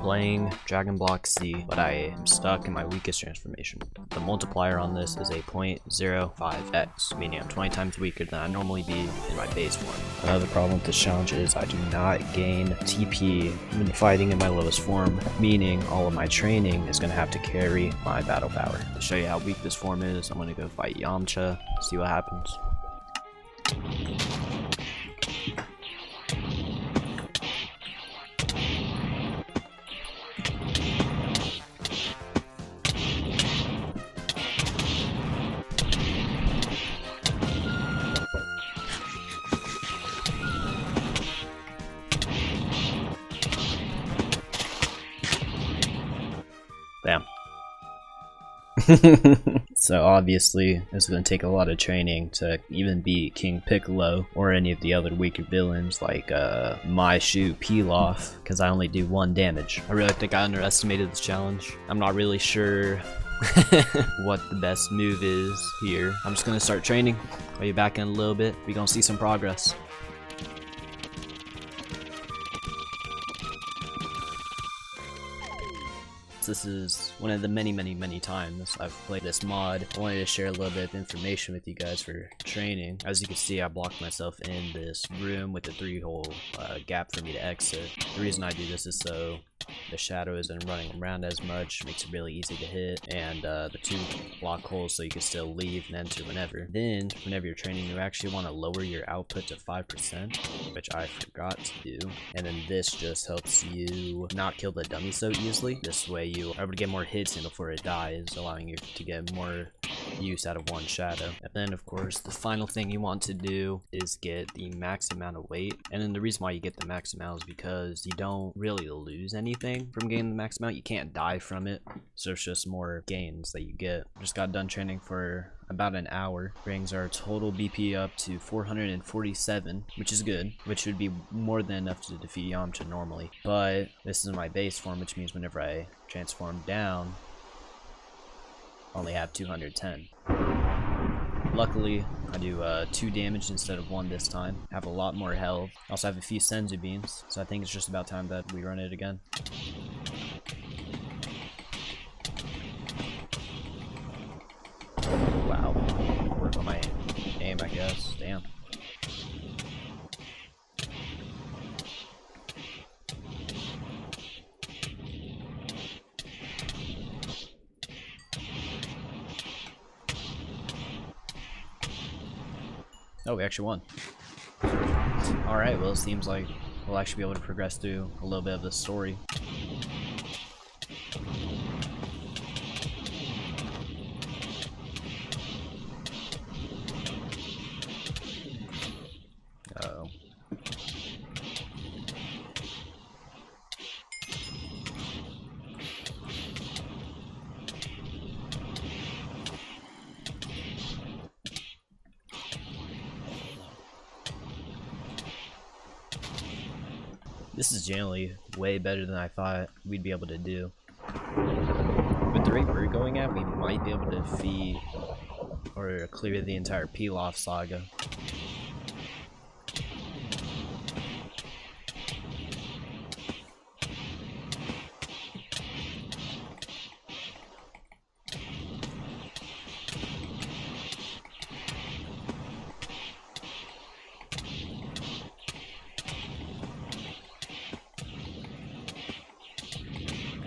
playing Dragon Block C, but I am stuck in my weakest transformation. The multiplier on this is a 0.05x, meaning I'm 20 times weaker than I normally be in my base form. Another problem with this challenge is I do not gain TP when fighting in my lowest form, meaning all of my training is going to have to carry my battle power. To show you how weak this form is, I'm going to go fight Yamcha, see what happens. Damn. So obviously it's going to take a lot of training to even beat King Piccolo or any of the other weaker villains like my shoe Pilaf, because I only do 1 damage. I really think I underestimated this challenge. I'm not really sure what the best move is here. I'm just going to start training. I'll be back in a little bit. We're going to see some progress. This is one of the many times I've played this mod. I wanted to share a little bit of information with you guys for training. As you can see, I blocked myself in this room with a 3-hole gap for me to exit. The reason I do this is so the shadow isn't running around as much, makes it really easy to hit, and the 2 block holes so you can still leave and enter whenever. Then, whenever you're training, you actually want to lower your output to 5%, which I forgot to do. And then this just helps you not kill the dummy so easily. This way you are able to get more hits in before it dies, allowing you to get more use out of 1 shadow. And then of course the final thing you want to do is get the max amount of weight. And then the reason why you get the max amount is because you don't really lose anything from getting the max amount. You can't die from it, so it's just more gains that you get. Just got done training for about an hour. Brings our total BP up to 447, which is good, which would be more than enough to defeat Yamcha normally. But this is my base form, which means whenever I transform down, I only have 210. Luckily, I do 2 damage instead of 1 this time. Have a lot more health. Also have a few Senzu beams, so I think it's just about time that we run it again. Wow. Work on my aim, I guess. Damn. Oh, we actually won. Alright, well it seems like we'll actually be able to progress through a little bit of the story. Uh-oh. This is generally way better than I thought we'd be able to do. With the rate we're going at, we might be able to defeat or clear the entire Pilaf saga.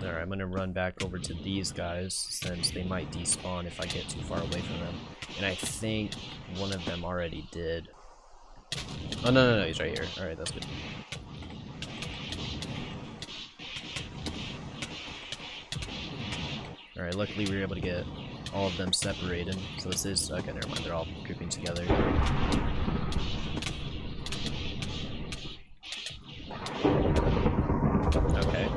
Alright, I'm gonna run back over to these guys since they might despawn if I get too far away from them. And I think one of them already did. Oh no, he's right here. Alright, that's good. Alright, luckily we were able to get all of them separated. So this is okay, never mind, they're all grouping together. Okay.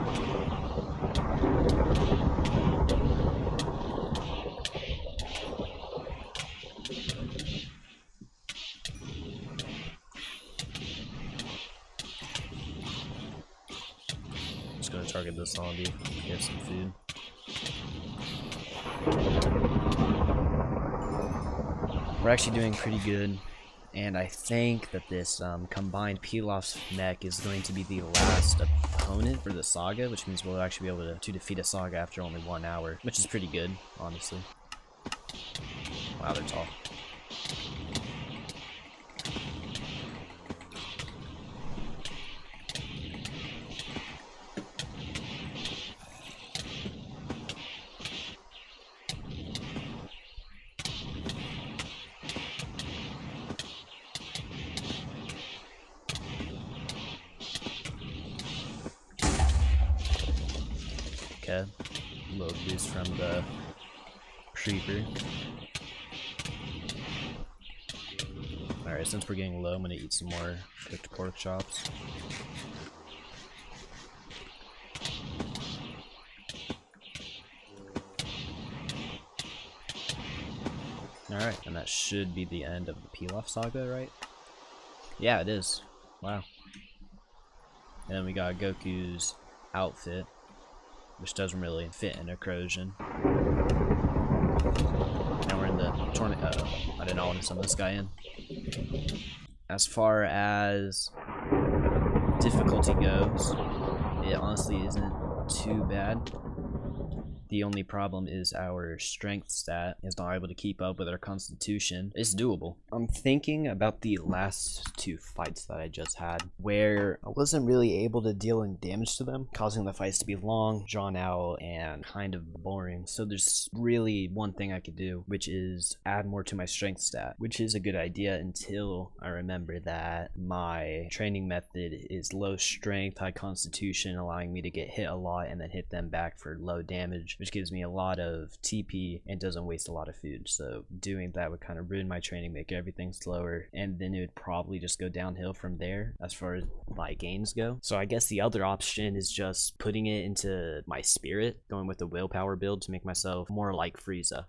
Just gonna target this zombie, get some food. We're actually doing pretty good And I think that this combined Pilaf's mech is going to be the last opponent for the saga, which means we'll actually be able to defeat a saga after only 1 hour, which is pretty good, honestly. Wow, they're tall. Okay, a little boost from the creeper. Alright, since we're getting low, I'm gonna eat some more cooked pork chops. Alright, and that should be the end of the Pilaf saga, right? Yeah, it is. Wow. And then we got Goku's outfit, which doesn't really fit in Acrosian. Now we're in the tournament. I did not want to summon this guy in. As far as difficulty goes, it honestly isn't too bad. The only problem is our strength stat is not able to keep up with our constitution. It's doable. I'm thinking about the last 2 fights that I just had, where I wasn't really able to deal in damage to them, causing the fights to be long, drawn out, and kind of boring. So there's really one thing I could do, which is add more to my strength stat, which is a good idea until I remember that my training method is low strength, high constitution, allowing me to get hit a lot and then hit them back for low damage, which gives me a lot of TP and doesn't waste a lot of food. So doing that would kind of ruin my training, make everything slower, and then it would probably just go downhill from there as far as my gains go. So I guess the other option is just putting it into my spirit, going with the willpower build to make myself more like Frieza.